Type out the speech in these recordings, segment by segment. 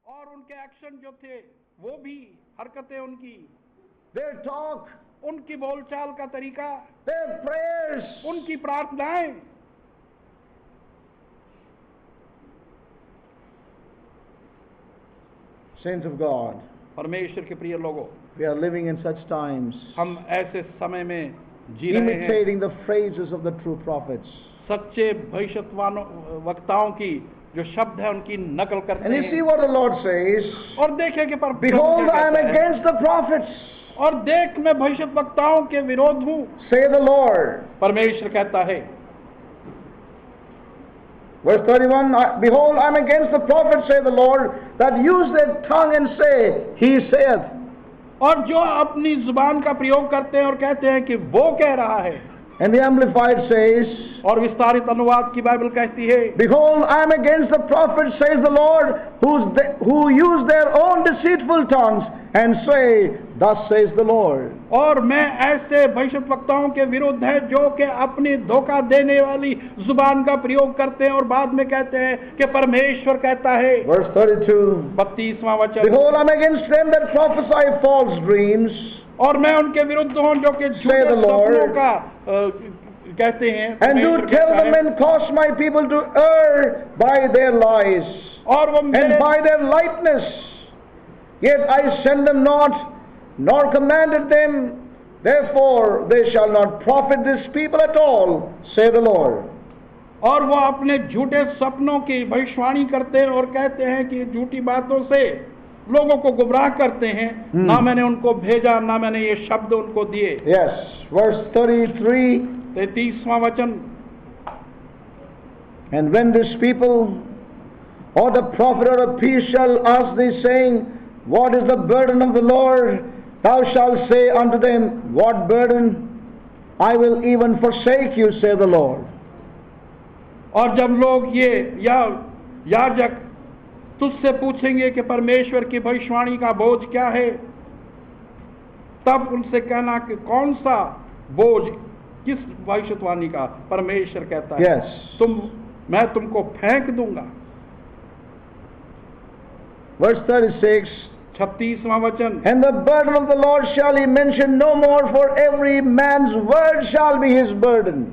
और उनके एक्शन जो थे वो भी, हरकतें उनकी, their talk, उनकी बोलचाल का तरीका, their prayers. उनकी प्रार्थनाएं, Saints of God, परमेश्वर के प्रिय लोगों, we are living in such times, हम ऐसे समय में जी रहे हैं, imitating the phrases of the true prophets. सच्चे भविष्यवाणों वक्ताओं की जो शब्द है उनकी नकल करते And you see हैं। what the Lord says, और देखें कि behold, I am against the prophets, और देख मैं भविष्य वक्ताओं के विरोध हूँ, say the Lord. परमेश्वर कहता है। Verse 31, behold, I am against the prophets, say the Lord, that use their tongue and say, He saith. और जो अपनी जुबान का प्रयोग करते हैं और कहते हैं कि वो कह रहा है। And the Amplified says, और विस्तारित अनुवाद की बाइबल कहती है, behold, I am against the prophets, says the Lord, who use their own deceitful tongues and say, thus says the Lord. और मैं ऐसे भविष्यवक्ताओं के विरुद्ध है जो कि अपनी धोखा देने वाली जुबान का प्रयोग करते हैं और बाद में कहते हैं कि परमेश्वर कहता है। Verse 32, 32वां वचन, behold, I am against them that prophesy false dreams, और मैं उनके विरुद्ध हूँ जो कि झूठे सपनों का कहते हैं, and do tell them and cause my people to err by their lies और वो and by their lightness. Yet I send them not, nor commanded them, therefore they shall not profit this people at all, say the Lord. और वो अपने झूठे सपनों की भविष्यवाणी करते हैं और कहते हैं कि झूठी बातों से लोगों को गुमराह करते हैं। ना मैंने उनको भेजा, ना मैंने ये शब्द उनको दिए। Yes, verse 33. 33वां वचन, and when this people or the prophet or a priest shall ask thee, saying, what is the burden of the Lord? Thou shalt say unto them, what burden? I will even forsake you, say the Lord. और जब लोग ये या याजक तुझसे पूछेंगे कि परमेश्वर की भविष्यवाणी का बोझ क्या है, तब उनसे कहना कि कौन सा बोझ, किस भविष्यवाणी का? परमेश्वर कहता है, Yes. मैं तुमको फेंक दूंगा। Verse 36. 36वां वचन, And the burden of the Lord shall he mention no more, for every man's word shall be his burden.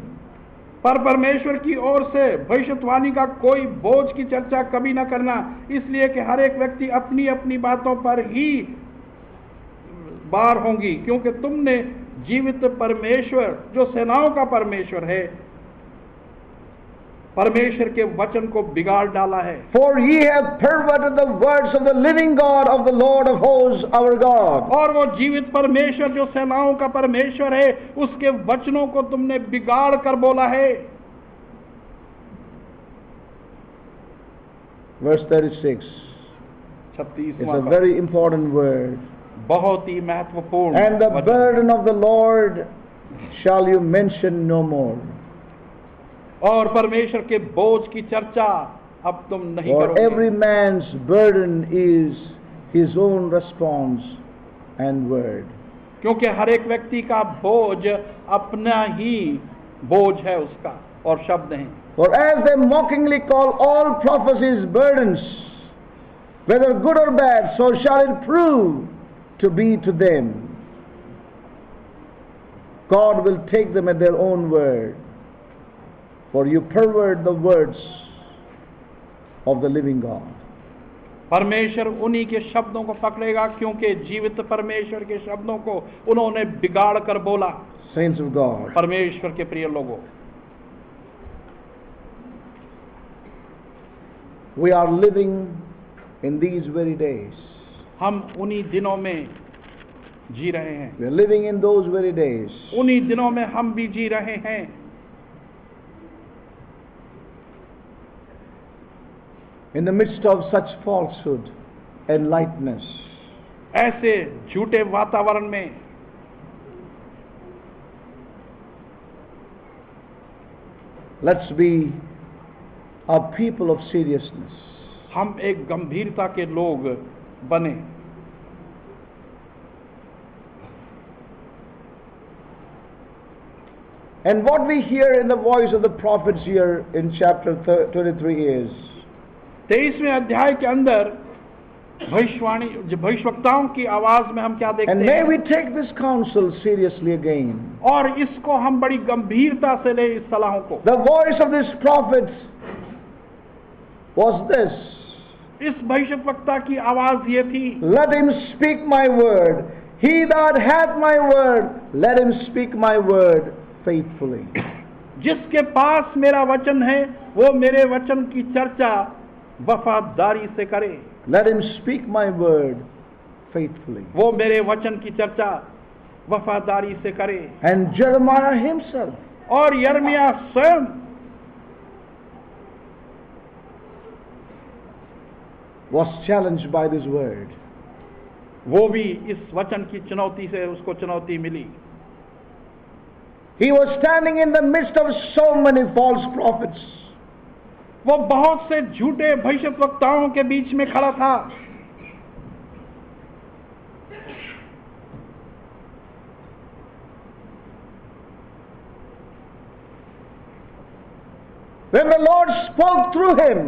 पर परमेश्वर की ओर से भविष्यवाणी का कोई बोझ की चर्चा कभी न करना, इसलिए कि हर एक व्यक्ति अपनी अपनी बातों पर ही बार होंगी, क्योंकि तुमने जीवित परमेश्वर जो सेनाओं का परमेश्वर है, परमेश्वर के वचन को बिगाड़ डाला है। For ye have perverted the words of the living God, of the Lord of hosts, our God. और वो जीवित परमेश्वर जो सेनाओं का परमेश्वर है, उसके वचनों को तुमने बिगाड़ कर बोला है। Verse 36. 36वां It's a very important word. बहुत ही महत्वपूर्ण। And the burden of the Lord shall you mention no more. और परमेश्वर के बोझ की चर्चा अब तुम नहीं For करोगे। every man's burden is his own response and word. क्योंकि हर एक व्यक्ति का बोझ अपना ही बोझ है उसका, और शब्द हैं। For as they mockingly call all prophecies burdens, whether good or bad, so shall it prove to be to them. God will take them at their own word, for you pervert the words of the living God. परमेश्वर उन्हीं के शब्दों को पकड़ेगा, क्योंकि जीवित परमेश्वर के शब्दों को उन्होंने बिगाड़ कर बोला। Saints of God, परमेश्वर के प्रिय लोगों, we are living in these very days. हम उन्हीं दिनों में जी रहे हैं। We are living in those very days. उन्हीं दिनों में हम भी जी रहे हैं। In the midst of such falsehood and lightness, ऐसे झूठे वातावरण में let's be a people of seriousness. हम एक गंभीरता के लोग बने। And what we hear in the voice of the prophets here in chapter 23 is, 23वें अध्याय के अंदर भविष्यवक्ताओं की आवाज में हम क्या देखते And may हैं? we take this counsel seriously again. और इसको हम बड़ी गंभीरता से ले, इस सलाहों को। The voice of this prophet was this: इस भविष्यवक्ता की आवाज ये थी, let him speak my word. He that hath my word, let him speak my word faithfully. जिसके पास मेरा वचन है वो मेरे वचन की चर्चा वफादारी से करे। Let him speak my word faithfully. वो मेरे वचन की चर्चा वफादारी से करे। And Jeremiah himself, और यिर्मयाह स्वयं was challenged by this word. वो भी इस वचन की चुनौती से, उसको चुनौती मिली। He was standing in the midst of so many false prophets. वो बहुत से झूठे भविष्यवक्ताओं के बीच में खड़ा था। When the Lord spoke through him,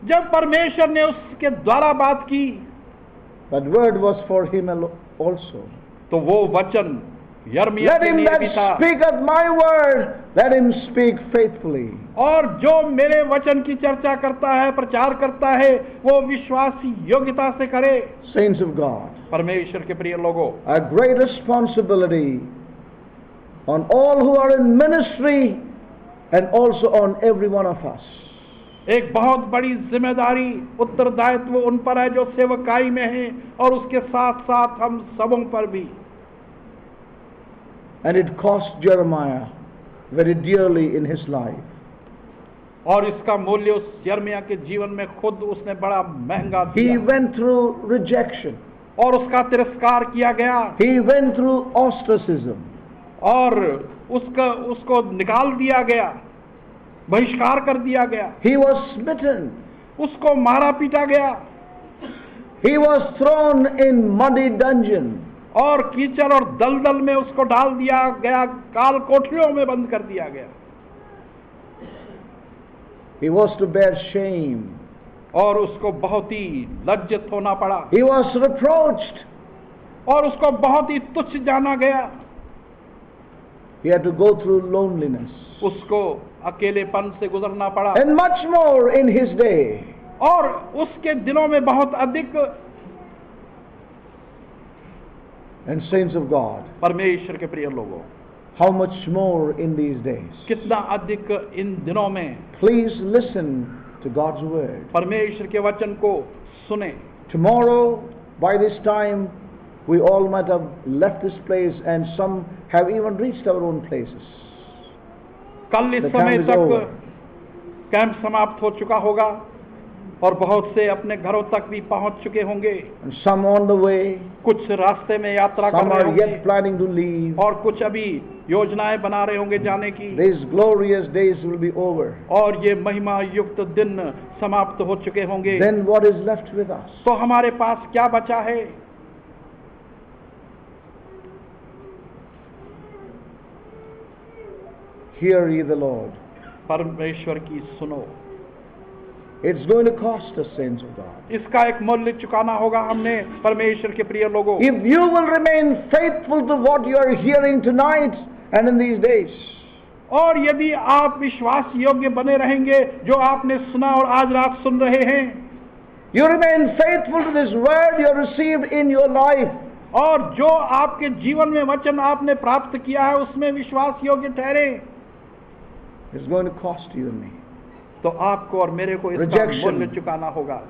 जब परमेश्वर ने उसके द्वारा बात की, that word was for him also. तो वो वचन यिर्मयाह Let के him लिए भी that था। speaketh my word, let him speak faithfully. और जो मेरे वचन की चर्चा करता है, प्रचार करता है, वो विश्वासी योग्यता से करे। Saints of God, परमेश्वर के प्रिय लोगों, a great responsibility on all who are in ministry and also on every one of us. एक बहुत बड़ी जिम्मेदारी, उत्तरदायित्व उन पर है जो सेवकाई में हैं, और उसके साथ साथ हम सबों पर भी। And it cost Jeremiah very dearly in his life. और इसका मूल्य उस यिर्मयाह के जीवन में खुद उसने बड़ा महंगा He दिया। went through rejection. और उसका तिरस्कार किया गया, He went through ostracism. और उसको निकाल दिया गया, बहिष्कार कर दिया गया, He was smitten. उसको मारा पीटा गया, He was thrown in muddy dungeon. और कीचड़ और दलदल में उसको डाल दिया गया, काल कोठरियों में बंद कर दिया गया। He was to bear shame. और उसको बहुत ही लज्जित होना पड़ा, He was reproached. और उसको बहुत ही तुच्छ जाना गया। He had to go through loneliness. उसको अकेलेपन से गुजरना पड़ा, And much more in his day. और उसके दिनों में बहुत अधिक। And saints of God, परमेश्वर के प्रिय लोगों, how much more in these days. कितना अधिक इन दिनों में Please listen to God's word. परमेश्वर के वचन को सुने। Tomorrow, by this time, we all might have left this place and some have even reached our own places. कल इस The समय time is तक over. कैंप समाप्त हो चुका होगा, और बहुत से अपने घरों तक भी पहुंच चुके होंगे। And some on the way, कुछ रास्ते में यात्रा कर some रहे are होंगे, yet planning to leave. और कुछ अभी योजनाएं बना रहे होंगे जाने की। These glorious days will be over. और ये महिमा युक्त दिन समाप्त हो चुके होंगे। Then what is left with us? तो हमारे पास क्या बचा है? Hear ye the Lord. परमेश्वर की सुनो। It's going to cost us, saints of God. इसका एक मूल्य चुकाना होगा हमने, परमेश्वर के प्रिय लोगों। If you will remain faithful to what you are hearing tonight and in these days, और यदि आप विश्वास योग्य बने रहेंगे जो आपने सुना और आज रात सुन रहे हैं, you remain faithful to this word you have received in your life, और जो आपके जीवन में वचन आपने प्राप्त किया है उसमें विश्वास योग्य ठहरे, it's going to cost you and me. तो आपको और मेरे को इसका Rejection. मूल्य चुकाना होगा।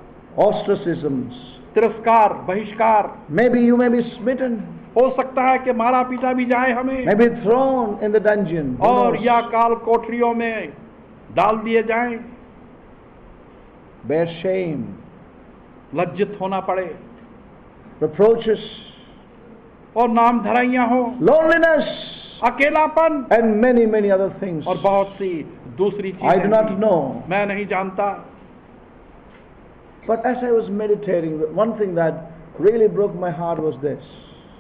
Ostracisms. तिरस्कार, बहिष्कार, Maybe you may be smitten, हो सकता है कि मारा पीटा भी जाए हमें, maybe thrown in the dungeon. Who और knows? या काल कोठरियों में डाल दिए जाएं, Bear shame, लज्जित होना पड़े, reproaches, और नाम धराइयां हो, loneliness, अकेलापन, and many, many other things. और बहुत सी दूसरी I do चीजें not भी। know. मैं नहीं जानता, But as I was meditating, one thing that really broke my heart was this.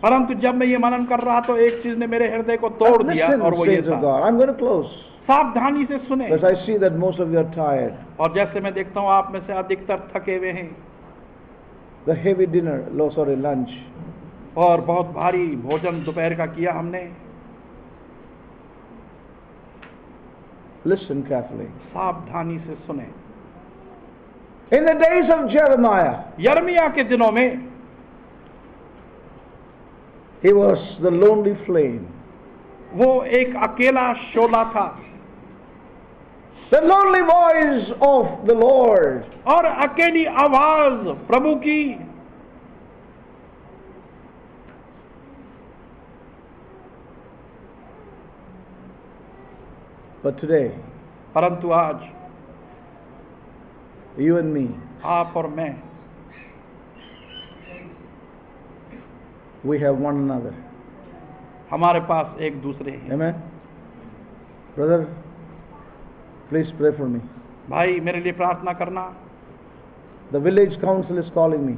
परंतु जब मैं ये मनन कर रहा तो एक चीज ने मेरे हृदय को तोड़ दिया, Listen, और वो ये saints of था। God. I'm going to close. सावधानी से सुने, Because I see that most of you are tired. और जैसे मैं देखता हूँ आप में से अधिकतर थके हुए हैं। the heavy dinner, lunch. और बहुत भारी भोजन दोपहर का किया हमने। Listen carefully. सावधानी से सुने। In the days of Jeremiah, यर्मिया के दिनों में he was the lonely flame. वो एक अकेला शोला था, The lonely voice of the Lord. और अकेली आवाज प्रभु की। But today, परंतु आज you and me, आप और मैं, we have one another. हमारे पास एक दूसरे हैं। Amen? Brother, please pray for me. भाई मेरे लिए प्रार्थना करना। The village council is calling me.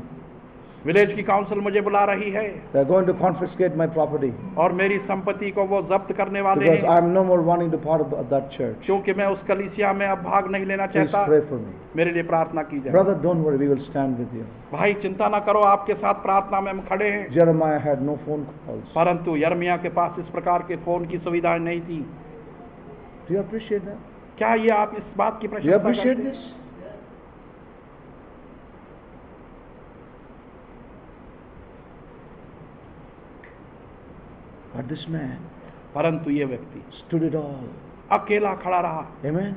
Village की काउंसिल मुझे बुला रही है, They are going to confiscate my property और मेरी संपत्ति को वो जब्त करने वाले because I हैं, am no more wanting to part of that church. क्योंकि मैं उस कलीसिया में अब भाग नहीं लेना Please चाहता। pray for me. मेरे लिए प्रार्थना की जाए। Brother, don't worry, we will stand with you. भाई चिंता ना करो, आपके साथ प्रार्थना में हम खड़े हैं। Jeremiah had no phone calls. परंतु यर्मिया के पास इस प्रकार के फोन की सुविधाएं नहीं थी। Do you appreciate that? क्या ये आप इस बात की Do you प्रशंसा appreciate करते हैं? this? But this man परंतु ये व्यक्ति stood it all. अकेला खड़ा रहा, Amen?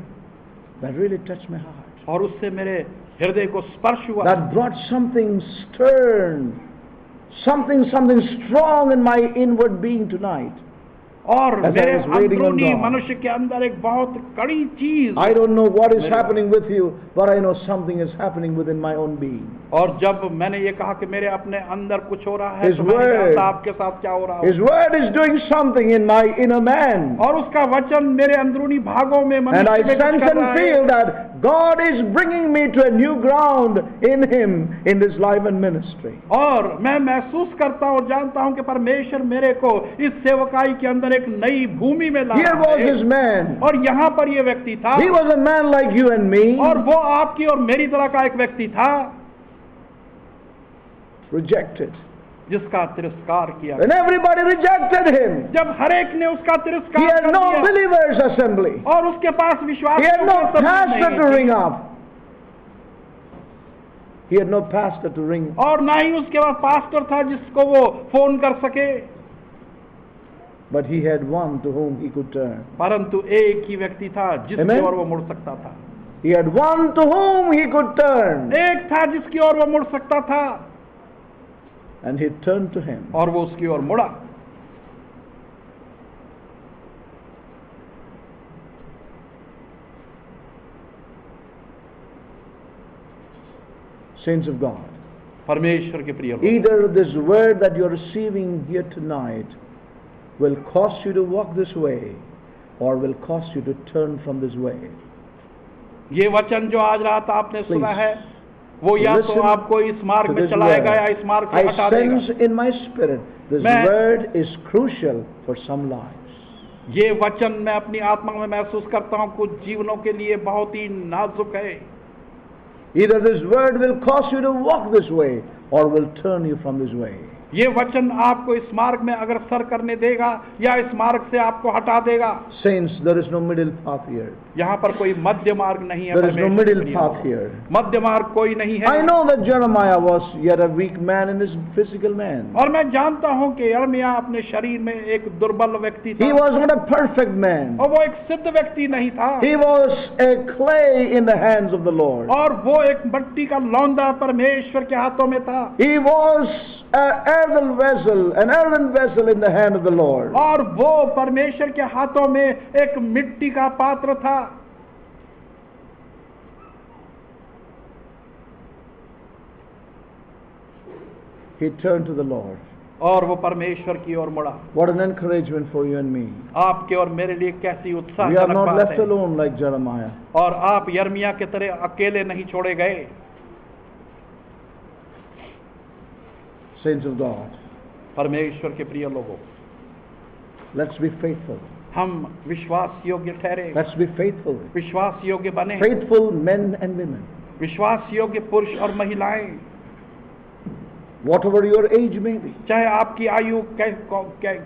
That really touched my heart. और उससे मेरे हृदय को स्पर्श हुआ। That brought something stern, something strong in my inward being tonight. और As I मेरे was waiting on अंदरूनी God. मनुष्य के अंदर एक बहुत कड़ी चीज। I don't know what is Very happening with you, but I know something is happening within my own being. और जब मैंने ये कहा कि मेरे अपने अंदर कुछ हो रहा है, His तो मैं word. जानता आपके साथ क्या हो रहा His है। word is doing something in my inner man. और उसका वचन मेरे अंदरूनी भागों में And मनुष्य I में कुछ sense कर रहा and है। feel that God is bringing me to a new ground in Him in this life and ministry. और मैं महसूस करता हूँ, जानता हूँ कि परमेश्वर मेरे को इस सेवकाई के अंदर एक नई भूमि में ला Here रहा was है। this man. और यहाँ पर ये व्यक्ति था, He was a man like you and me, और वो आपकी और मेरी तरह का एक व्यक्ति था, rejected. जिसका तिरस्कार किया। And everybody rejected him. जब हर एक ने उसका He तिरस्कार had कर no दिया, believers assembly. और उसके पास विश्वास He had no pastor to ring नहीं, up. He had no pastor to ring. और ना ही उसके पास पास्टर था जिसको वो फोन कर सके। But he had one to whom he could turn. परंतु एक ही व्यक्ति था जिसकी Amen? ओर वो मुड़ सकता था। He had one to whom he could turn. एक था जिसकी ओर वो मुड़ सकता था, And he turned to him. और वो उसकी ओर मुड़ा। Saints of God, परमेश्वर के प्रिय लोग, either this word that you're receiving here tonight will cause you to walk this way or will cause you to turn from this way. ये वचन जो आज रात आपने सुना Please, है, वो या तो listen आपको इस मार्ग To में this चलाएगा word. या इस मार्ग से I हटा sense देगा। in my spirit this मैं- word is crucial for some lives. ये वचन मैं अपनी आत्मा में महसूस करता हूँ कुछ जीवनों के लिए बहुत ही नाजुक है। Either this word will cause you to walk this way or will turn you from this way. ये वचन आपको इस मार्ग में अग्रसर करने देगा या इस मार्ग से आपको हटा देगा। Saints, there is no middle path here. यहाँ पर कोई मध्य मार्ग नहीं है। There is no परमेश्वर के middle प्रिय path लोग। here. मध्य मार्ग कोई नहीं है। I know that Jeremiah was yet a weak man in his physical man. और मैं जानता हूँ कि यिर्मयाह अपने शरीर में एक दुर्बल व्यक्ति He था, was not a perfect man. और वो एक सिद्ध व्यक्ति नहीं था, He was a clay in the hands of the Lord. और वो एक मिट्टी का लौंदा परमेश्वर के हाथों में था, He was an earthen vessel in the hand of the Lord. और वो परमेश्वर के हाथों में एक मिट्टी का पात्र था। He turned to the Lord. और वो परमेश्वर की ओर मुड़ा। What an encouragement for you and me. आपके और मेरे लिए कैसी We are उत्साहजनक not बात left है। alone like Jeremiah. और आप यिर्मयाह के तरह अकेले नहीं छोड़े गए। Saints of God, परमेश्वर के प्रिय लोगों, let's be faithful. हम विश्वास योग्य ठहरे, Let's be faithful. विश्वास योग्य बने, Faithful men and women. विश्वास योग्य पुरुष और महिलाएं। whatever your age may be. चाहे आपकी आयु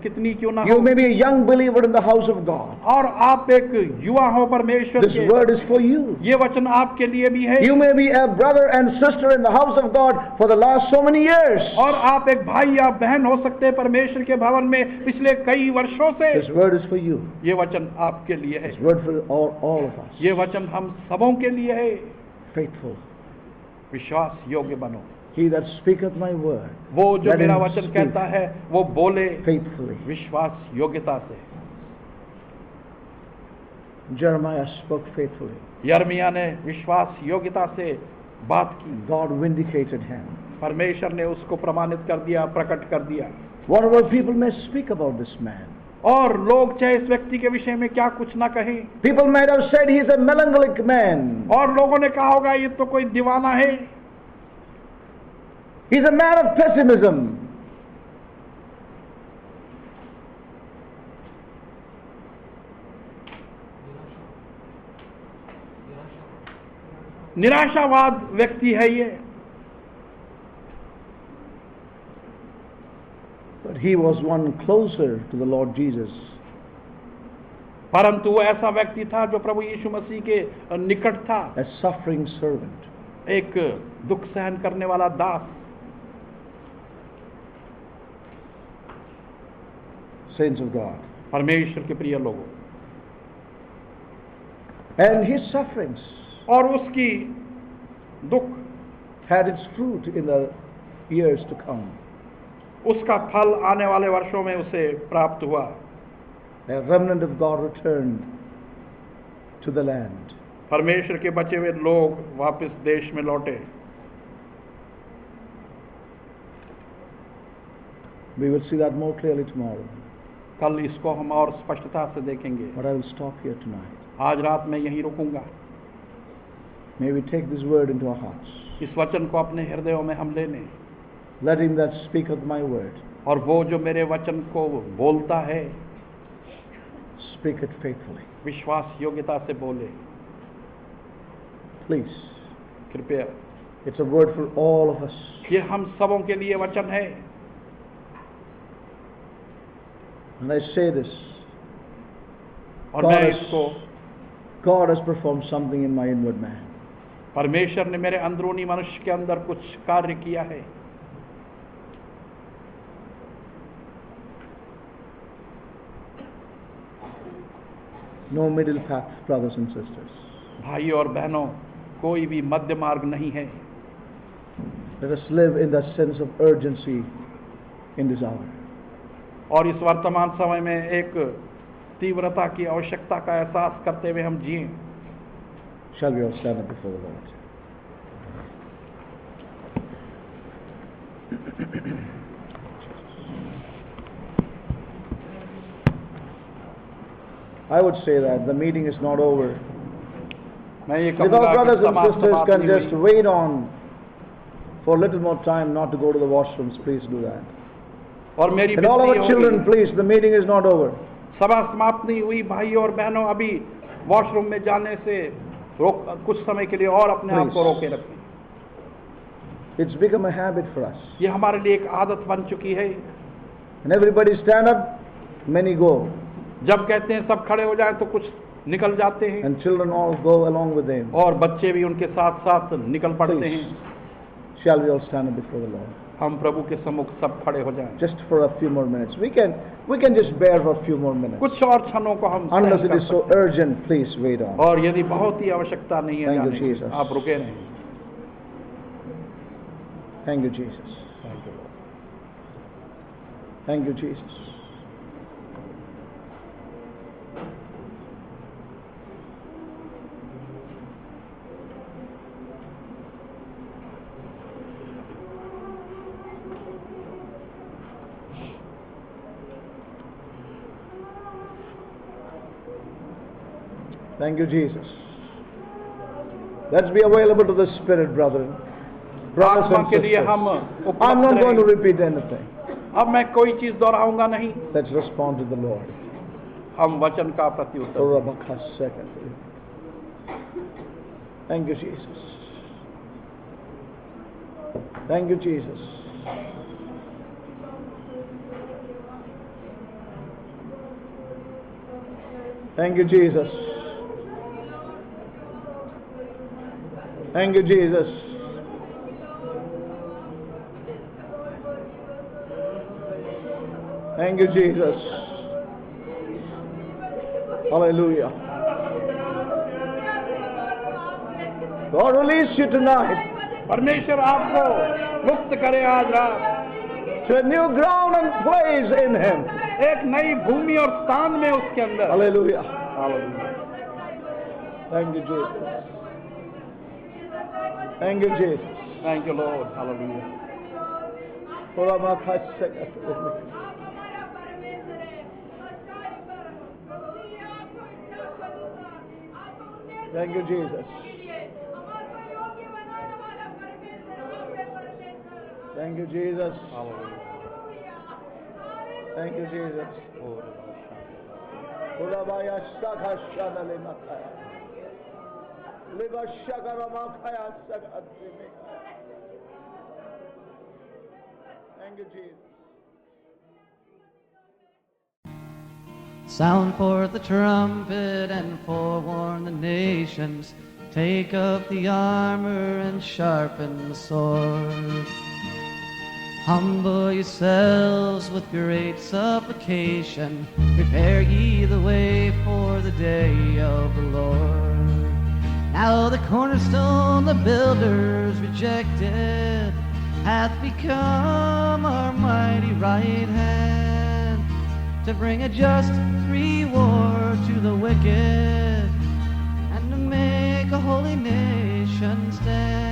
कितनी क्यों ना You हो, may be a young believer in the house of God. और आप एक युवा हो परमेश्वर This के, word is for you. ये वचन आपके लिए भी है। You may be a brother and sister in the house of God for the last so many years. और आप एक भाई या बहन हो सकते हैं परमेश्वर के भवन में पिछले कई वर्षों से। This word is for you. ये वचन आपके लिए है, This word for all of us. ये वचन हम सबों के लिए है। Faithful. विश्वास योग्य बनो। He that speaketh my word, वो जो let मेरा him वचन speak कहता है वो बोले faithfully. विश्वास योग्यता से। Jeremiah spoke faithfully. यर्मिया ने विश्वास योग्यता से बात की, God vindicated him. परमेश्वर ने उसको प्रमाणित कर दिया, प्रकट कर दिया। Whatever people may speak about this man, और लोग चाहे इस व्यक्ति के विषय में क्या कुछ ना कहें, people might have said he is a melancholic man. और लोगों ने कहा होगा ये तो कोई दीवाना है, He is a man of pessimism. निराशावाद व्यक्ति है ये। But he was one closer to the Lord Jesus. परंतु वो ऐसा व्यक्ति था जो प्रभु यीशु मसीह के निकट था, A suffering servant. एक दुख सहन करने वाला दास। Saints of God. परमेश्वर के प्रिय लोगों, And his sufferings और उसकी दुख had its fruit in the years to come. उसका फल आने वाले वर्षों में उसे प्राप्त हुआ। A remnant of God returned to the land. परमेश्वर के बचे हुए लोग वापस देश में लौटे। We will see that more clearly tomorrow. कल इसको हम और स्पष्टता से देखेंगे। But I will stop here tonight. आज रात मैं यहीं रुकूंगा। May we take this word into our hearts. इस वचन को अपने हृदयों में हम ले लें, Let him that speaketh my word और वो जो मेरे वचन को बोलता है speak it faithfully. विश्वास योग्यता से बोले। Please. कृपया, It's a word for all of us. ये हम सबों के लिए वचन है। And I say this, और मैं इसको, God has performed something in my inward man. परमेश्वर ने मेरे अंदरूनी मनुष्य के अंदर कुछ कार्य किया है। No middle path, brothers and sisters. भाइयों और बहनों, कोई भी मध्य मार्ग नहीं है। Let us live in that sense of urgency in this hour. और इस वर्तमान समय में एक तीव्रता की आवश्यकता का एहसास करते हुए हम जिएं। Shall we all stand up before the Lord? I would say that the meeting is not over. मैं ये If कहूँगा our brothers कि and समाप्त sisters समाप्त can नहीं just हुई। wait on for a little more time not to go to the washrooms, please do that. और मेरी And all विनती our children, होगी, please, the meeting is not over. सभा समाप्त नहीं हुई। भाइयों और बहनों, अभी वॉशरूम में जाने से रोक, कुछ समय के लिए और अपने आप को रोके रखें। It's become a habit for us. ये हमारे लिए एक आदत बन चुकी है। And everybody stand up, many go. जब कहते हैं सब खड़े हो जाएं तो कुछ निकल जाते हैं, And children all go along with them. और बच्चे भी उनके साथ साथ निकल पड़ते Please. हैं। Shall we all stand up before the Lord? हम प्रभु के सम्मुख सब खड़े हो जाएं। Just for a few more minutes. We can just bear for a few more minutes. कुछ और क्षणों को हम Unless सहन it कर is so सकते हैं। urgent, please wait on. और यदि बहुत ही आवश्यकता नहीं है Thank you, जाने की, Jesus. आप रुके रहें। Thank you, Jesus. Thank you, Lord. Thank you, Jesus. Thank you, Jesus. Let's be available to the Spirit, brethren. Brothers आत्मा and के लिए हम sisters. I'm उपलब्ध not going to रहें। repeat anything. अब मैं कोई चीज दोहराऊंगा नहीं। Let's respond to the Lord. हम वचन का प्रत्युत्तर दें। Thank you, Jesus. Thank you, Jesus. Thank you, Jesus. Thank you, Jesus. Thank you, Jesus. Hallelujah. God release you tonight परमेश्वर आपको मुक्त करे आज रात, to a new ground and place in Him. एक नई भूमि और स्थान में उसके अंदर। Hallelujah. Hallelujah. Thank you, Jesus. Thank you, Jesus. Thank you, Lord. Hallelujah. Thank you, Jesus. Thank you, Jesus. Hallelujah. Thank you, Jesus. Thank you, Jesus. Sound forth the trumpet and forewarn the nations. Take up the armor and sharpen the sword. Humble yourselves with great supplication. Prepare ye the way for the day of the Lord. Now the cornerstone the builders rejected hath become our mighty right hand, to bring a just reward to the wicked, and to make a holy nation stand.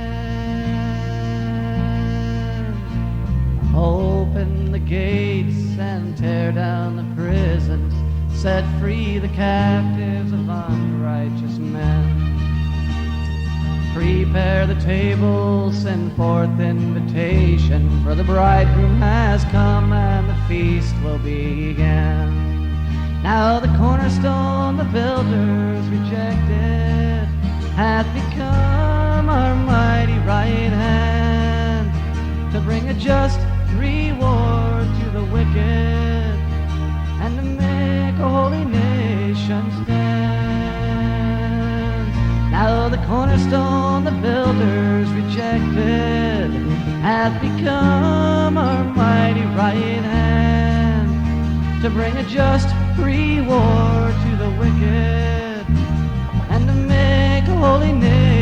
Open the gates and tear down the prisons, set free the captives of unrighteous men. Prepare the table, send forth invitation, for the bridegroom has come and the feast will begin. Now the cornerstone the builders rejected hath become our mighty right hand, to bring a just reward to the wicked, and to make a holy nation stand. Now the cornerstone the builders rejected hath become our mighty right hand, to bring a just reward to the wicked, and to make a holy nation